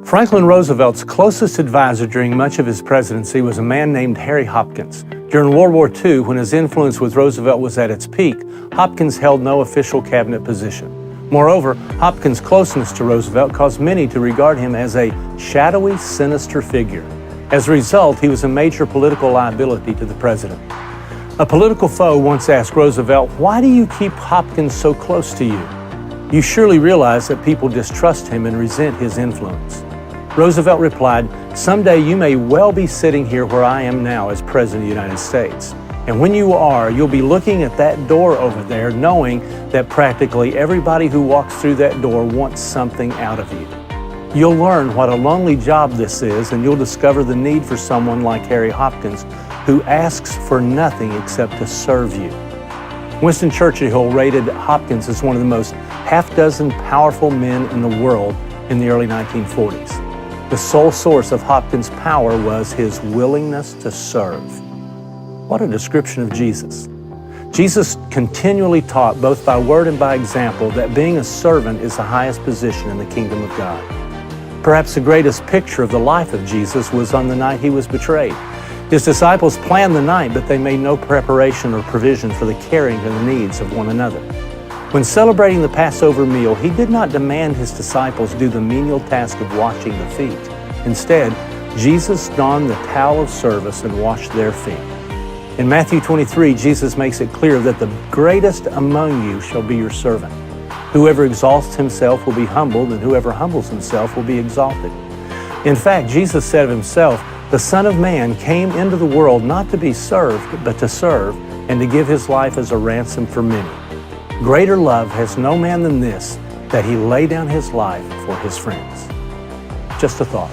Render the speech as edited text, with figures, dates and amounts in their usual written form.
Franklin Roosevelt's closest advisor during much of his presidency was a man named Harry Hopkins. During World War II, when his influence with Roosevelt was at its peak, Hopkins held no official cabinet position. Moreover, Hopkins' closeness to Roosevelt caused many to regard him as a shadowy, sinister figure. As a result, he was a major political liability to the president. A political foe once asked Roosevelt, "Why do you keep Hopkins so close to you? You surely realize that people distrust him and resent his influence." Roosevelt replied, "Someday you may well be sitting here where I am now as President of the United States. And when you are, you'll be looking at that door over there, knowing that practically everybody who walks through that door wants something out of you. You'll learn what a lonely job this is, and you'll discover the need for someone like Harry Hopkins, who asks for nothing except to serve you." Winston Churchill rated Hopkins as one of the most half-dozen powerful men in the world in the early 1940s. The sole source of Hopkins' power was his willingness to serve. What a description of Jesus. Jesus continually taught, both by word and by example, that being a servant is the highest position in the kingdom of God. Perhaps the greatest picture of the life of Jesus was on the night he was betrayed. His disciples planned the night, but they made no preparation or provision for the caring of the needs of one another. When celebrating the Passover meal, he did not demand his disciples do the menial task of washing the feet. Instead, Jesus donned the towel of service and washed their feet. In Matthew 23, Jesus makes it clear that the greatest among you shall be your servant. Whoever exalts himself will be humbled, and whoever humbles himself will be exalted. In fact, Jesus said of himself, "The Son of Man came into the world not to be served, but to serve, and to give his life as a ransom for many." Greater love has no man than this, that he lay down his life for his friends. Just a thought.